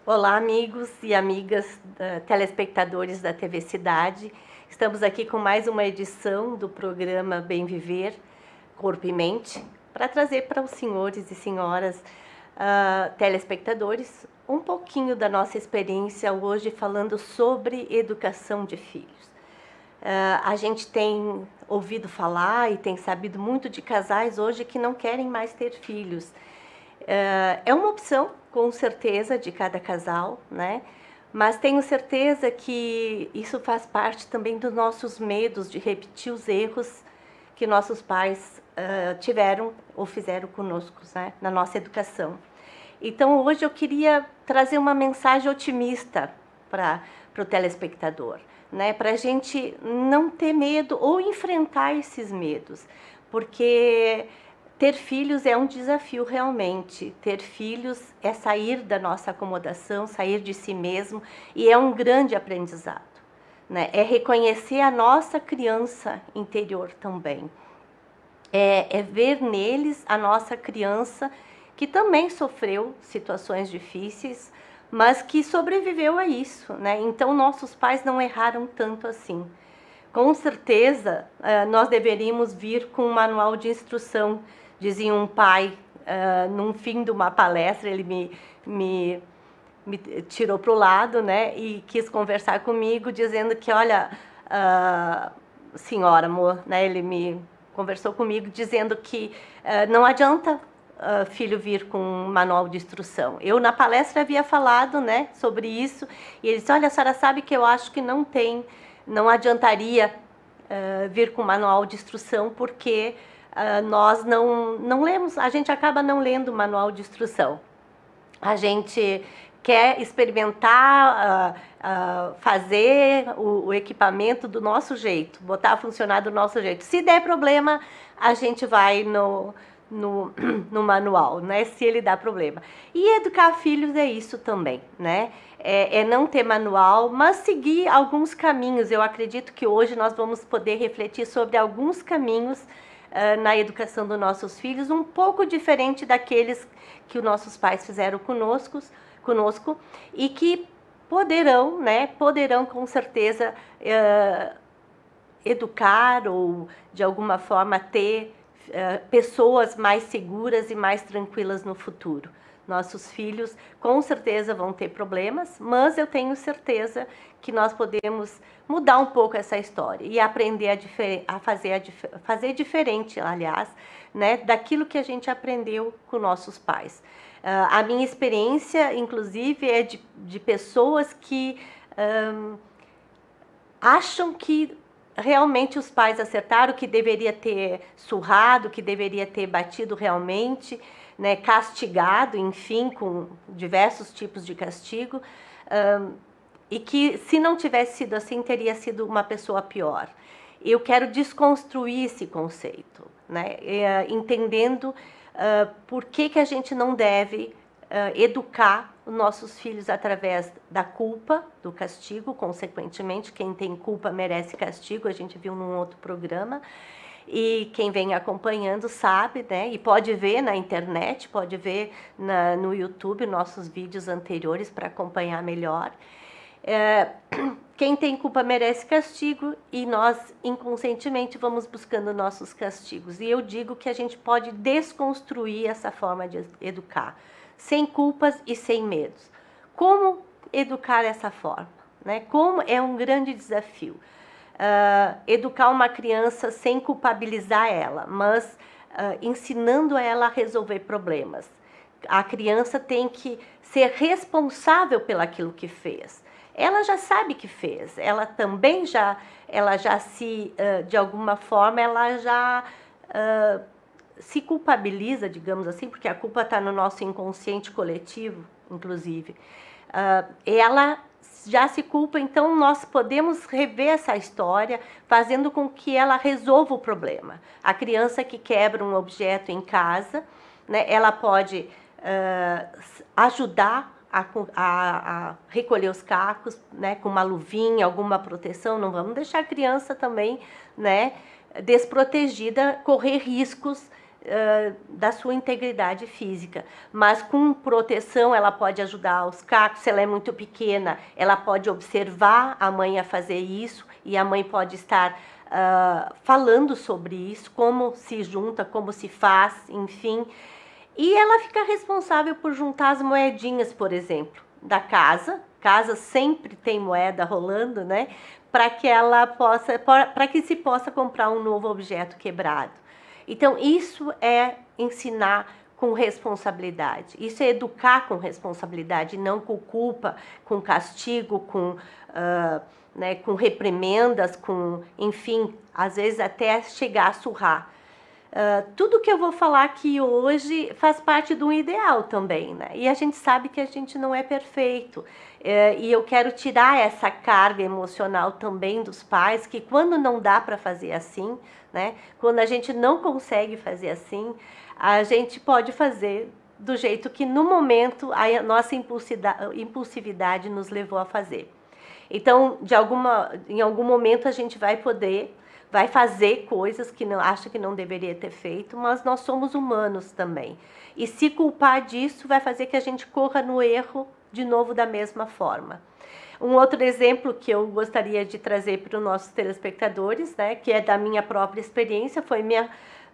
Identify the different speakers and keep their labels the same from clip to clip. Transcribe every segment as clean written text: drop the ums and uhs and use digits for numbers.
Speaker 1: Olá, amigos e amigas telespectadores da TV Cidade. Estamos aqui com mais uma edição do programa Bem Viver, Corpo e Mente, para trazer para os senhores e senhoras telespectadores um pouquinho da nossa experiência hoje falando sobre educação de filhos. A gente tem ouvido falar e tem sabido muito de casais hoje que não querem mais ter filhos. É uma opção, com certeza, de cada casal, né? Mas tenho certeza que isso faz parte também dos nossos medos de repetir os erros que nossos pais tiveram ou fizeram conosco, né? Na nossa educação. Então, hoje eu queria trazer uma mensagem otimista para o telespectador, né? Para a gente não ter medo ou enfrentar esses medos, porque ter filhos é um desafio realmente. Ter filhos é sair da nossa acomodação, sair de si mesmo, e é um grande aprendizado, né? É reconhecer a nossa criança interior também. É ver neles a nossa criança que também sofreu situações difíceis, mas que sobreviveu a isso, né? Então, nossos pais não erraram tanto assim. Com certeza, nós deveríamos vir com um manual de instrução, dizia um pai, no fim de uma palestra. Ele me tirou para o lado, né, e quis conversar comigo, dizendo que, olha, senhora, amor, né, ele me conversou comigo dizendo que não adianta filho vir com um manual de instrução. Eu, na palestra, havia falado, né, sobre isso, e ele disse, olha, a senhora sabe que eu acho que não adiantaria vir com manual de instrução, porque nós não lemos, a gente acaba não lendo o manual de instrução. A gente quer experimentar, fazer o equipamento do nosso jeito, botar a funcionar do nosso jeito. Se der problema, a gente vai no manual, né? Se ele dá problema. E educar filhos é isso também, né? É não ter manual, mas seguir alguns caminhos. Eu acredito que hoje nós vamos poder refletir sobre alguns caminhos na educação dos nossos filhos, um pouco diferente daqueles que os nossos pais fizeram conosco, e que poderão com certeza educar ou de alguma forma ter pessoas mais seguras e mais tranquilas no futuro. Nossos filhos com certeza vão ter problemas, mas eu tenho certeza que nós podemos mudar um pouco essa história e aprender a fazer diferente, aliás, né, daquilo que a gente aprendeu com nossos pais. A minha experiência, inclusive, é de pessoas que acham que realmente os pais acertaram, que deveria ter surrado, que deveria ter batido realmente, né, castigado, enfim, com diversos tipos de castigo, e que se não tivesse sido assim, teria sido uma pessoa pior. Eu quero desconstruir esse conceito, né, entendendo por que a gente não deve educar os nossos filhos através da culpa, do castigo. Consequentemente, quem tem culpa merece castigo, a gente viu num outro programa, e quem vem acompanhando sabe, né? E pode ver na internet, pode ver no YouTube nossos vídeos anteriores para acompanhar melhor. Quem tem culpa merece castigo, e nós inconscientemente vamos buscando nossos castigos. E eu digo que a gente pode desconstruir essa forma de educar, sem culpas e sem medos. Como educar essa forma, né? Como é um grande desafio. Educar uma criança sem culpabilizar ela, mas ensinando ela a resolver problemas. A criança tem que ser responsável pelaquilo que fez. Ela já sabe que fez, ela também ela já se, de alguma forma, ela já se culpabiliza, digamos assim, porque a culpa está no nosso inconsciente coletivo, inclusive. Ela já se culpa, então nós podemos rever essa história, fazendo com que ela resolva o problema. A criança que quebra um objeto em casa, né, ela pode ajudar a recolher os cacos, né, com uma luvinha, alguma proteção. Não vamos deixar a criança também, né, desprotegida, correr riscos da sua integridade física. Mas com proteção ela pode ajudar os cacos. Se ela é muito pequena, ela pode observar a mãe a fazer isso e a mãe pode estar falando sobre isso, como se junta, como se faz, enfim. E ela fica responsável por juntar as moedinhas, por exemplo, da casa. Casa sempre tem moeda rolando, né? Para que se possa comprar um novo objeto quebrado. Então, isso é ensinar com responsabilidade. Isso é educar com responsabilidade, não com culpa, com castigo, com reprimendas, enfim, às vezes até chegar a surrar. Tudo que eu vou falar aqui hoje faz parte de um ideal também, né? E a gente sabe que a gente não é perfeito. E eu quero tirar essa carga emocional também dos pais, que quando não dá para fazer assim, né? Quando a gente não consegue fazer assim, a gente pode fazer do jeito que no momento a nossa impulsividade nos levou a fazer. Então, em algum momento a gente vai fazer coisas que acha que não deveria ter feito, mas nós somos humanos também. E se culpar disso vai fazer que a gente corra no erro de novo da mesma forma. Um outro exemplo que eu gostaria de trazer para os nossos telespectadores, né, que é da minha própria experiência, foi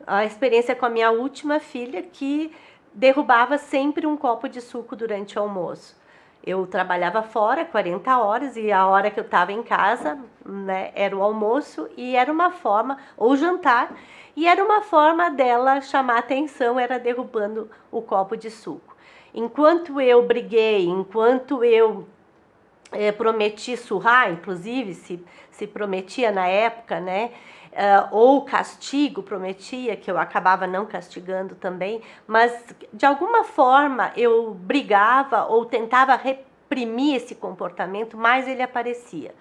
Speaker 1: a experiência com a minha última filha, que derrubava sempre um copo de suco durante o almoço. Eu trabalhava fora 40 horas e a hora que eu estava em casa, né, era o almoço e era uma forma, ou jantar, e era uma forma dela chamar atenção, era derrubando o copo de suco. Enquanto eu briguei, enquanto eu prometi surrar, inclusive, se prometia na época, né? Ou castigo, prometia, que eu acabava não castigando também, mas de alguma forma eu brigava ou tentava reprimir esse comportamento, mas ele aparecia.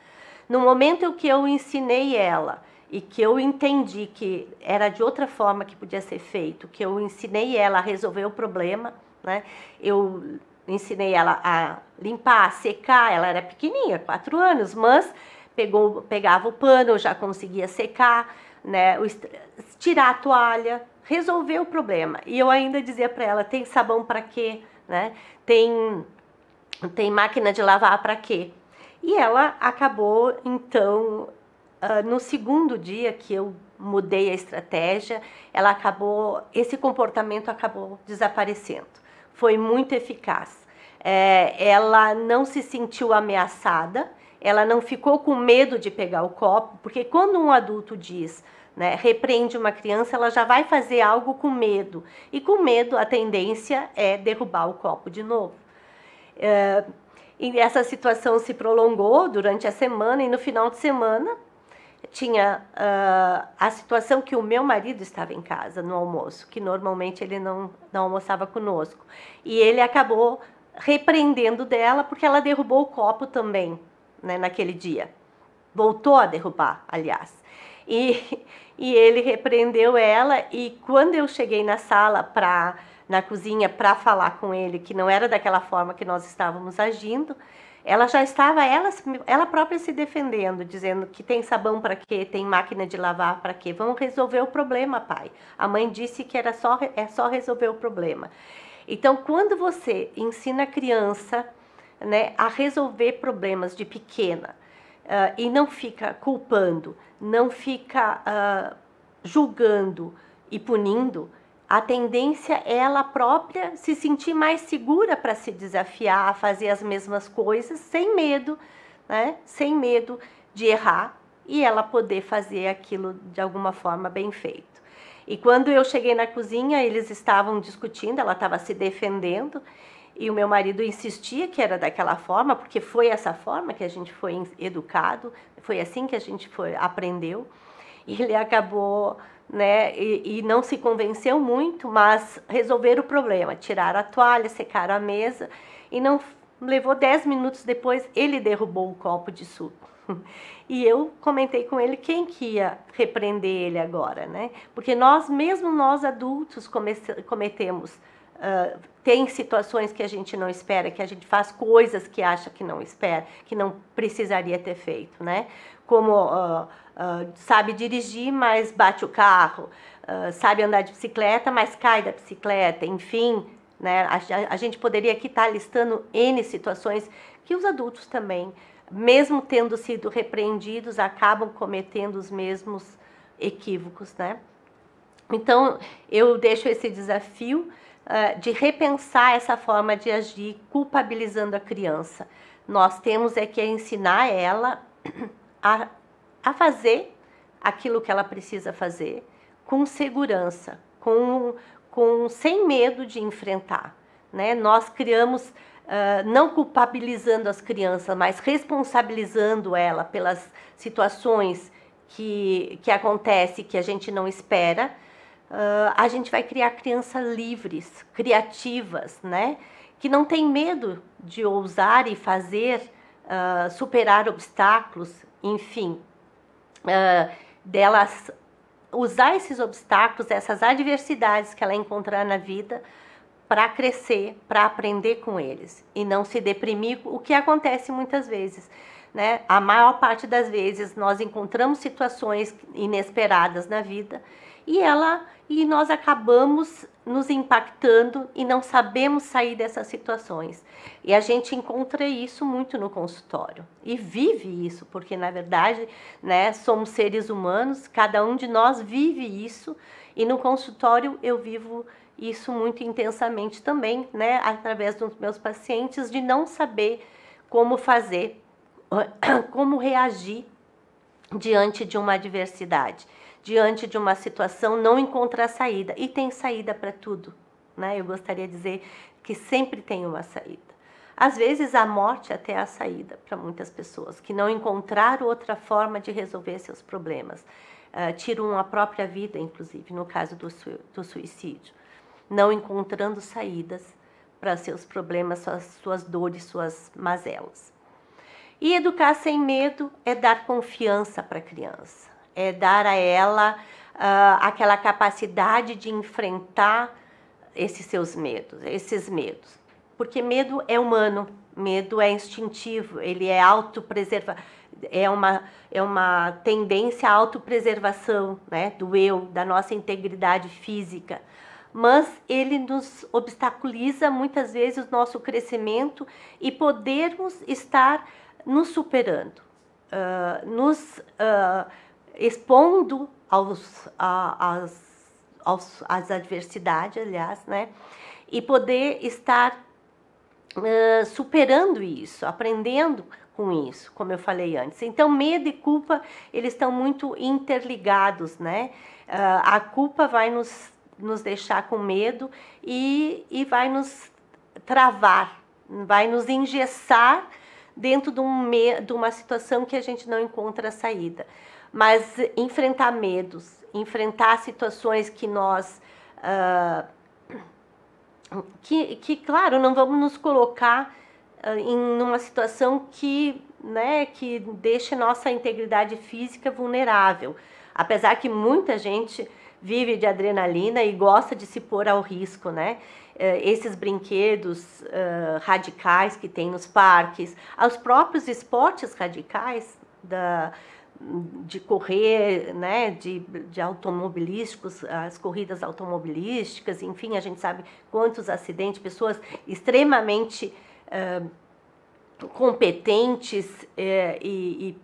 Speaker 1: No momento em que eu ensinei ela e que eu entendi que era de outra forma que podia ser feito, que eu ensinei ela a resolver o problema, né? Eu ensinei ela a limpar, a secar. Ela era pequenininha, 4 anos, mas pegava o pano, eu já conseguia secar, né? Tirar a toalha, resolver o problema. E eu ainda dizia para ela, tem sabão para quê? Né? Tem máquina de lavar para quê? E ela acabou, então, no segundo dia que eu mudei a estratégia, esse comportamento acabou desaparecendo. Foi muito eficaz. Ela não se sentiu ameaçada, ela não ficou com medo de pegar o copo, porque quando um adulto diz, né, repreende uma criança, ela já vai fazer algo com medo. E com medo a tendência é derrubar o copo de novo. E essa situação se prolongou durante a semana e no final de semana tinha a situação que o meu marido estava em casa no almoço, que normalmente ele não almoçava conosco. E ele acabou repreendendo dela porque ela derrubou o copo também, né, naquele dia. Voltou a derrubar, aliás. E ele repreendeu ela e quando eu cheguei na sala, na cozinha, para falar com ele, que não era daquela forma que nós estávamos agindo, ela já estava, ela própria se defendendo, dizendo que tem sabão para quê, tem máquina de lavar para quê, vamos resolver o problema, pai. A mãe disse que é só resolver o problema. Então, quando você ensina a criança, né, a resolver problemas de pequena e não fica culpando, não fica julgando e punindo, a tendência é ela própria se sentir mais segura para se desafiar a fazer as mesmas coisas sem medo, né? Sem medo de errar e ela poder fazer aquilo de alguma forma bem feito. E quando eu cheguei na cozinha, eles estavam discutindo, ela estava se defendendo e o meu marido insistia que era daquela forma, porque foi essa forma que a gente foi educado, foi assim que a gente aprendeu. E ele acabou, né, e não se convenceu muito, mas resolveram o problema, tiraram a toalha, secaram a mesa e não levou 10 minutos depois, ele derrubou o copo de suco. E eu comentei com ele quem que ia repreender ele agora, né? Porque mesmo nós adultos cometemos tem situações que a gente não espera, que a gente faz coisas que acha que não espera, que não precisaria ter feito, né? Como sabe dirigir, mas bate o carro, sabe andar de bicicleta, mas cai da bicicleta, enfim, né? A gente poderia aqui estar listando N situações que os adultos também, mesmo tendo sido repreendidos, acabam cometendo os mesmos equívocos, né? Então, eu deixo esse desafio de repensar essa forma de agir, culpabilizando a criança. Nós temos que ensinar ela a fazer aquilo que ela precisa fazer, com segurança, sem medo de enfrentar, né? Nós criamos, não culpabilizando as crianças, mas responsabilizando ela pelas situações que acontecem, que a gente não espera. A gente vai criar crianças livres, criativas, né? Que não tem medo de ousar e fazer, superar obstáculos, enfim, delas usar esses obstáculos, essas adversidades que ela encontrar na vida para crescer, para aprender com eles e não se deprimir, o que acontece muitas vezes, né? A maior parte das vezes nós encontramos situações inesperadas na vida e nós acabamos nos impactando e não sabemos sair dessas situações. E a gente encontra isso muito no consultório e vive isso, porque na verdade, né, somos seres humanos, cada um de nós vive isso, e no consultório eu vivo isso muito intensamente também, né, através dos meus pacientes, de não saber como fazer, como reagir diante de uma adversidade, diante de uma situação, não encontrar saída. E tem saída para tudo, né? Eu gostaria de dizer que sempre tem uma saída. Às vezes a morte até é a saída para muitas pessoas, que não encontraram outra forma de resolver seus problemas. Tiram a própria vida, inclusive, no caso do suicídio. Não encontrando saídas para seus problemas, suas dores, suas mazelas. E educar sem medo é dar confiança para a criança, é dar a ela aquela capacidade de enfrentar esses seus medos, esses medos. Porque medo é humano, medo é instintivo, ele é autopreserva, é uma tendência à autopreservação, né, do eu, da nossa integridade física. Mas ele nos obstaculiza muitas vezes o nosso crescimento e podermos estar nos superando, nos expondo às adversidades, aliás, né? E poder estar superando isso, aprendendo com isso, como eu falei antes. Então, medo e culpa, eles estão muito interligados, né? A culpa vai nos deixar com medo e vai nos travar, vai nos engessar dentro de uma situação que a gente não encontra saída. Mas enfrentar medos, enfrentar situações que nós... claro, não vamos nos colocar em uma situação que deixe nossa integridade física vulnerável. Apesar que muita gente vive de adrenalina e gosta de se pôr ao risco, né? Esses brinquedos radicais que tem nos parques, os próprios esportes radicais de correr, né, de automobilísticos, as corridas automobilísticas, enfim, a gente sabe quantos acidentes, pessoas extremamente competentes e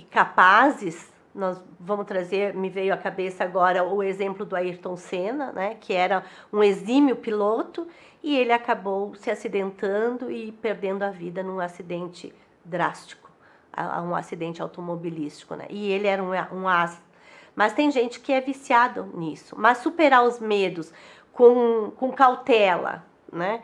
Speaker 1: capazes. Nós vamos trazer, me veio à cabeça agora o exemplo do Ayrton Senna, né, que era um exímio piloto e ele acabou se acidentando e perdendo a vida num acidente drástico, um acidente automobilístico, né? E ele era um as. Mas tem gente que é viciado nisso. Mas superar os medos com cautela, né,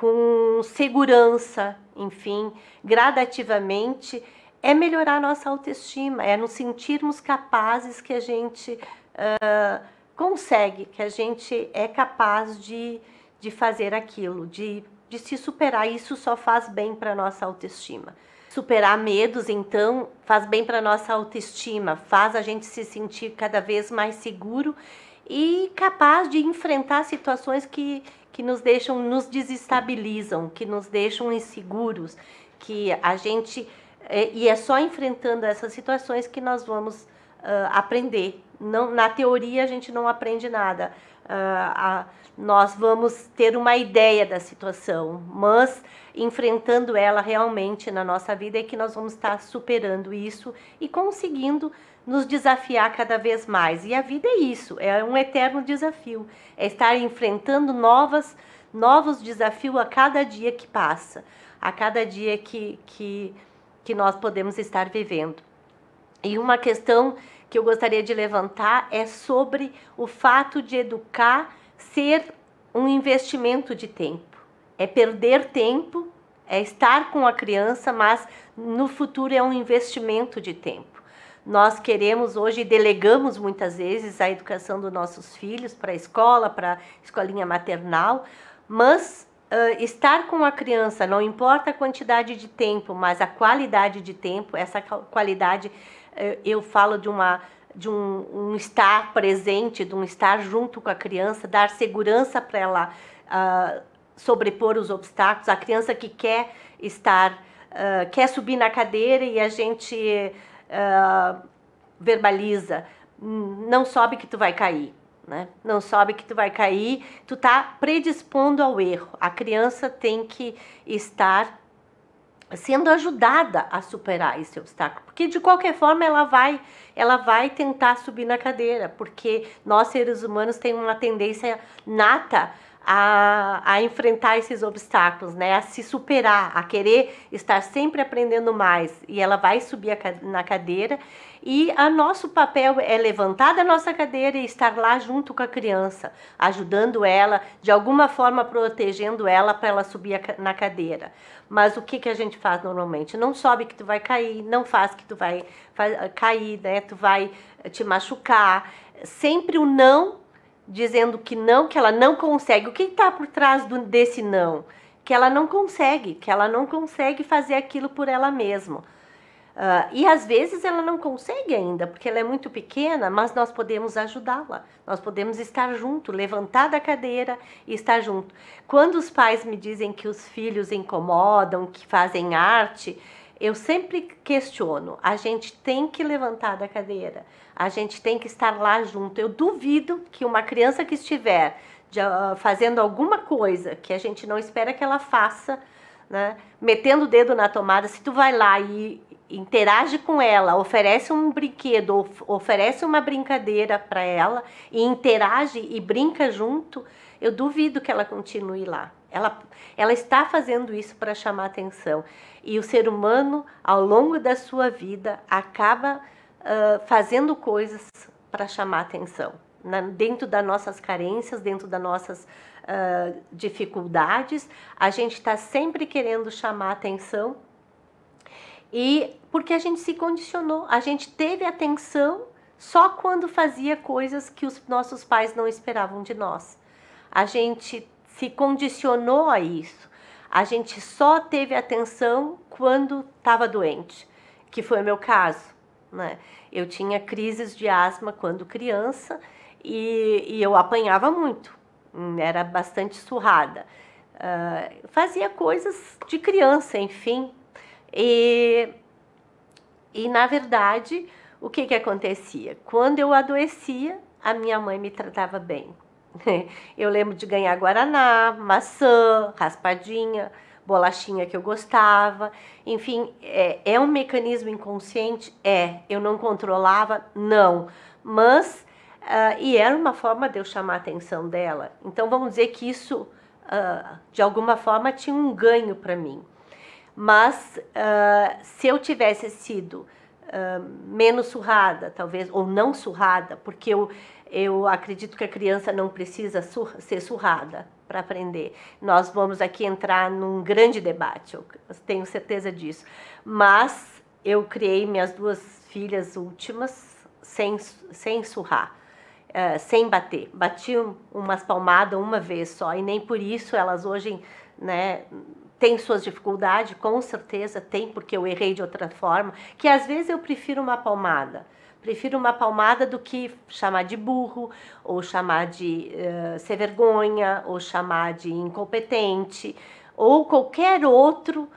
Speaker 1: com segurança, enfim, gradativamente, é melhorar a nossa autoestima, é nos sentirmos capazes que a gente consegue, que a gente é capaz de fazer aquilo, de se superar. Isso só faz bem para a nossa autoestima. superar medos, então faz bem para nossa autoestima, faz a gente se sentir cada vez mais seguro e capaz de enfrentar situações que nos deixam, nos desestabilizam, que nos deixam inseguros, que a gente... E é só enfrentando essas situações que nós vamos aprender. Não, na teoria a gente não aprende nada. Nós vamos ter uma ideia da situação, mas enfrentando ela realmente na nossa vida é que nós vamos estar superando isso e conseguindo nos desafiar cada vez mais. E a vida é isso, é um eterno desafio, é estar enfrentando novos desafios a cada dia que passa, a cada dia que nós podemos estar vivendo. E uma questão que eu gostaria de levantar é sobre o fato de educar ser um investimento de tempo. É perder tempo, é estar com a criança, mas no futuro é um investimento de tempo. Nós queremos hoje, delegamos muitas vezes a educação dos nossos filhos para a escola, para a escolinha maternal, mas estar com a criança, não importa a quantidade de tempo, mas a qualidade de tempo, essa qualidade, eu falo de um estar presente, de um estar junto com a criança, dar segurança para ela sobrepor os obstáculos. A criança que quer quer subir na cadeira e a gente verbaliza, não sobe que tu vai cair. Né? Não sobe que tu vai cair, tu tá predispondo ao erro. A criança tem que estar sendo ajudada a superar esse obstáculo, porque de qualquer forma ela vai tentar subir na cadeira, porque nós seres humanos temos uma tendência nata a enfrentar esses obstáculos, né? A se superar, a querer estar sempre aprendendo mais, e ela vai subir na cadeira, e nosso papel é levantar da nossa cadeira e estar lá junto com a criança, ajudando ela, de alguma forma protegendo ela para ela subir na cadeira. Mas o que a gente faz normalmente? Não sobe que tu vai cair, não faz que tu vai cair, né? Tu vai te machucar. Sempre o não, dizendo que ela não consegue. O que está por trás desse não? Que ela não consegue fazer aquilo por ela mesma. E às vezes ela não consegue ainda, porque ela é muito pequena, mas nós podemos ajudá-la. Nós podemos estar junto, levantar da cadeira e estar junto. Quando os pais me dizem que os filhos incomodam, que fazem arte, eu sempre questiono. A gente tem que levantar da cadeira, a gente tem que estar lá junto. Eu duvido que uma criança que estiver fazendo alguma coisa que a gente não espera que ela faça, né, metendo o dedo na tomada, se tu vai lá e interage com ela, oferece um brinquedo, oferece uma brincadeira para ela e interage e brinca junto, eu duvido que ela continue lá. Ela está fazendo isso para chamar atenção. E o ser humano, ao longo da sua vida, acaba fazendo coisas para chamar atenção. Dentro das nossas carências, dentro das nossas dificuldades, a gente está sempre querendo chamar atenção. E porque a gente se condicionou, a gente teve atenção só quando fazia coisas que os nossos pais não esperavam de nós. A gente se condicionou a isso. A gente só teve atenção quando estava doente, que foi o meu caso, né? Eu tinha crises de asma quando criança e eu apanhava muito, era bastante surrada. Fazia coisas de criança, enfim. E na verdade, o que acontecia? Quando eu adoecia, a minha mãe me tratava bem. Eu lembro de ganhar guaraná, maçã, raspadinha, bolachinha que eu gostava. Enfim, é um mecanismo inconsciente? Eu não controlava? Não. Mas, e era uma forma de eu chamar a atenção dela. Então, vamos dizer que isso, de alguma forma, tinha um ganho para mim. Mas se eu tivesse sido menos surrada, talvez, ou não surrada, porque eu acredito que a criança não precisa ser surrada para aprender. Nós vamos aqui entrar num grande debate, eu tenho certeza disso. Mas eu criei minhas duas filhas últimas sem surrar, sem bater. Bati umas palmadas uma vez só, e nem por isso elas hoje, né, tem suas dificuldades, com certeza tem, porque eu errei de outra forma, que às vezes eu prefiro uma palmada. Prefiro uma palmada do que chamar de burro, ou chamar de ser vergonha, ou chamar de incompetente, ou qualquer outro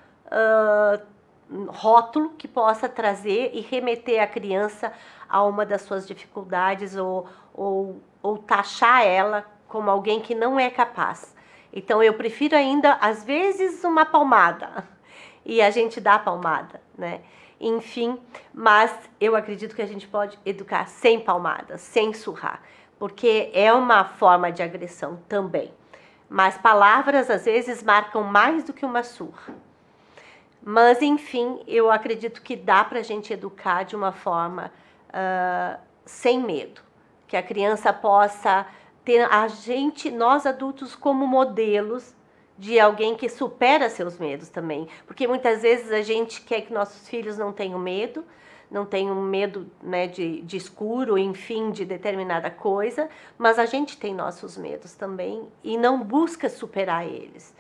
Speaker 1: rótulo que possa trazer e remeter a criança a uma das suas dificuldades, ou taxar ela como alguém que não é capaz. Então eu prefiro ainda, às vezes, uma palmada, e a gente dá a palmada, né? Enfim, mas eu acredito que a gente pode educar sem palmadas, sem surrar, porque é uma forma de agressão também. Mas palavras, às vezes, marcam mais do que uma surra. Mas, enfim, eu acredito que dá para a gente educar de uma forma sem medo, que a criança possa ter a gente, nós adultos, como modelos de alguém que supera seus medos também. Porque muitas vezes a gente quer que nossos filhos não tenham medo, né, de escuro, enfim, de determinada coisa, mas a gente tem nossos medos também e não busca superar eles.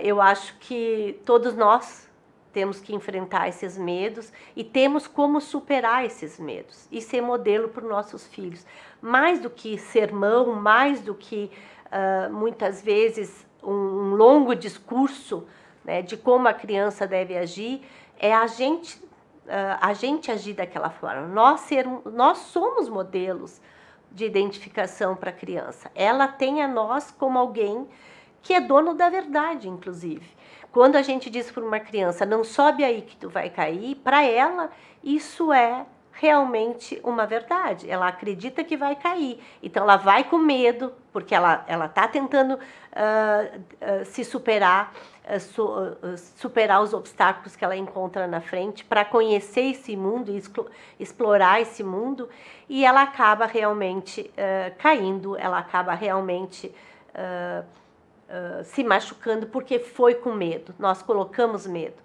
Speaker 1: Eu acho que todos nós temos que enfrentar esses medos e temos como superar esses medos e ser modelo para os nossos filhos. Mais do que sermão, mais do que muitas vezes um longo discurso, né, de como a criança deve agir, é a gente agir daquela forma. Nós somos modelos de identificação para a criança. Ela tem a nós como alguém que é dono da verdade, inclusive. Quando a gente diz para uma criança, não sobe aí que tu vai cair, para ela isso é realmente uma verdade. Ela acredita que vai cair, então ela vai com medo, porque ela está tentando se superar, superar os obstáculos que ela encontra na frente para conhecer esse mundo e explorar esse mundo, e ela acaba realmente caindo, ela acaba realmente se machucando porque foi com medo, nós colocamos medo.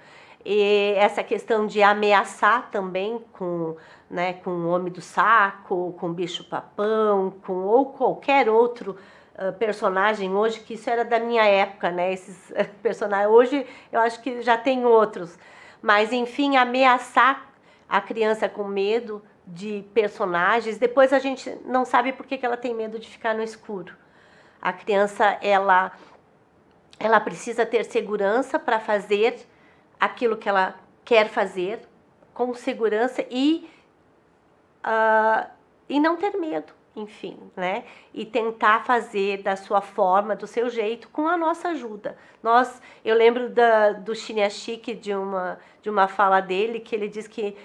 Speaker 1: E essa questão de ameaçar também com o homem do saco, com o bicho-papão, ou qualquer outro personagem hoje, que isso era da minha época, né? Esses personagens, hoje eu acho que já tem outros. Mas, enfim, ameaçar a criança com medo de personagens, depois a gente não sabe por que ela tem medo de ficar no escuro. A criança, ela precisa ter segurança para fazer aquilo que ela quer fazer, com segurança e não ter medo, enfim, né? E tentar fazer da sua forma, do seu jeito, com a nossa ajuda. Eu lembro do Chiniachik, de uma fala dele, que ele diz que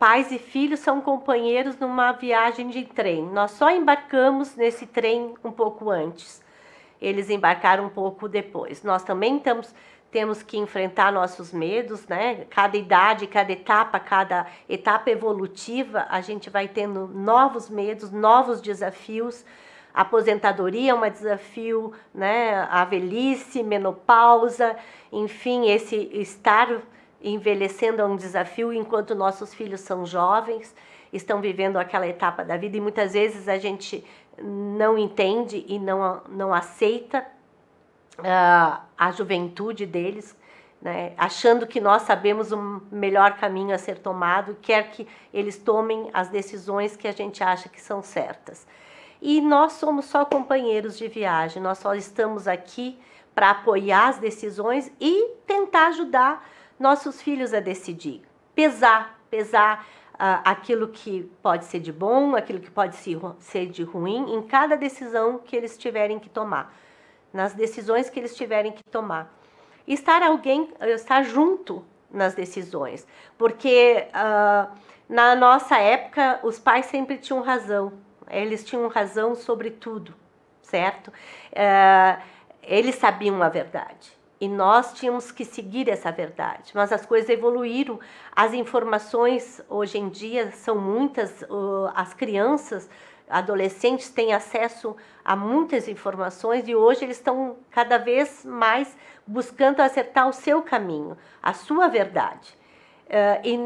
Speaker 1: pais e filhos são companheiros numa viagem de trem. Nós só embarcamos nesse trem um pouco antes. Eles embarcaram um pouco depois. Nós também temos que enfrentar nossos medos, né? Cada etapa evolutiva, a gente vai tendo novos medos, novos desafios. A aposentadoria é um desafio, né? A velhice, menopausa, enfim, esse estar envelhecendo é um desafio enquanto nossos filhos são jovens, estão vivendo aquela etapa da vida, e muitas vezes a gente não entende e não aceita a juventude deles, né? Achando que nós sabemos o melhor caminho a ser tomado, quer que eles tomem as decisões que a gente acha que são certas. E nós somos só companheiros de viagem, nós só estamos aqui para apoiar as decisões e tentar ajudar nossos filhos a decidir, pesar aquilo que pode ser de bom, aquilo que pode ser de ruim, em cada decisão que eles tiverem que tomar, nas decisões que eles tiverem que tomar. E estar junto nas decisões, porque na nossa época os pais sempre tinham razão, eles tinham razão sobre tudo, certo? Eles sabiam a verdade. E nós tínhamos que seguir essa verdade, mas as coisas evoluíram, as informações hoje em dia são muitas, as crianças, adolescentes têm acesso a muitas informações e hoje eles estão cada vez mais buscando acertar o seu caminho, a sua verdade. E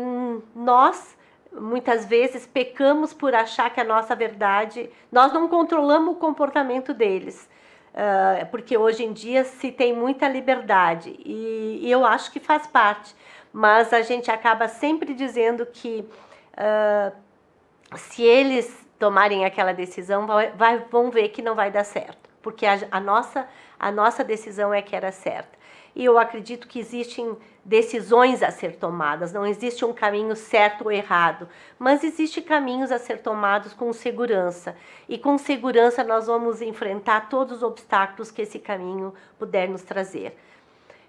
Speaker 1: nós, muitas vezes, pecamos por achar que a nossa verdade, nós não controlamos o comportamento deles. porque hoje em dia se tem muita liberdade e eu acho que faz parte, mas a gente acaba sempre dizendo que se eles tomarem aquela decisão, vão ver que não vai dar certo, porque a nossa decisão é que era certa. E eu acredito que existem decisões a ser tomadas, não existe um caminho certo ou errado, mas existem caminhos a ser tomados com segurança. E com segurança nós vamos enfrentar todos os obstáculos que esse caminho puder nos trazer.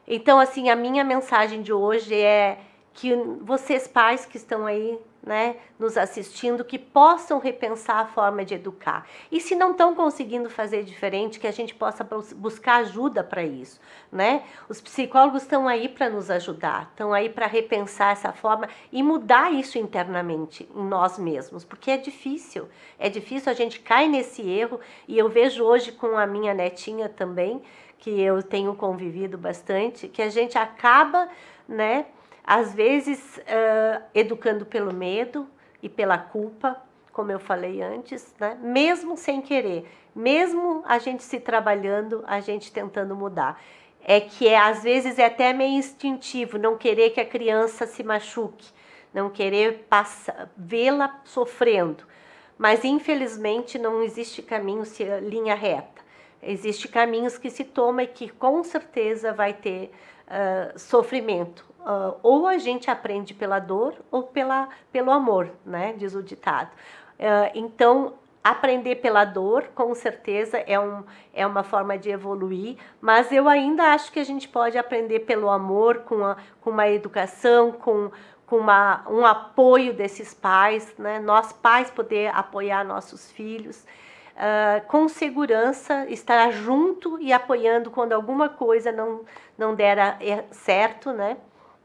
Speaker 1: Então, assim, a minha mensagem de hoje é que vocês pais que estão aí, né, nos assistindo, que possam repensar a forma de educar. E se não estão conseguindo fazer diferente, que a gente possa buscar ajuda para isso, né? Os psicólogos estão aí para nos ajudar, estão aí para repensar essa forma e mudar isso internamente em nós mesmos, porque é difícil, a gente cai nesse erro, e eu vejo hoje com a minha netinha também, que eu tenho convivido bastante, que a gente acaba, né, às vezes, educando pelo medo e pela culpa, como eu falei antes, né? Mesmo sem querer, mesmo a gente se trabalhando, a gente tentando mudar. Às vezes é até meio instintivo não querer que a criança se machuque, não querer vê-la sofrendo. Mas, infelizmente, não existe caminho, linha reta. Existem caminhos que se toma e que, com certeza, vai ter sofrimento. Ou a gente aprende pela dor ou pelo amor, né? Diz o ditado. Então, aprender pela dor, com certeza, é uma forma de evoluir, mas eu ainda acho que a gente pode aprender pelo amor, com uma educação, com um apoio desses pais, né? Nós pais poder apoiar nossos filhos, com segurança, estar junto e apoiando quando alguma coisa não der certo, né?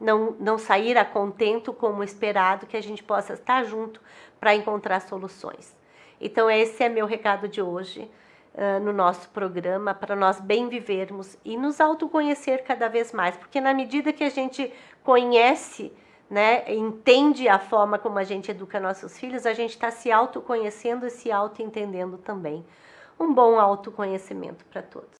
Speaker 1: Não sair a contento como esperado, que a gente possa estar junto para encontrar soluções. Então esse é meu recado de hoje no nosso programa, para nós bem vivermos e nos autoconhecer cada vez mais, porque na medida que a gente conhece, né, entende a forma como a gente educa nossos filhos, a gente está se autoconhecendo e se autoentendendo também. Um bom autoconhecimento para todos.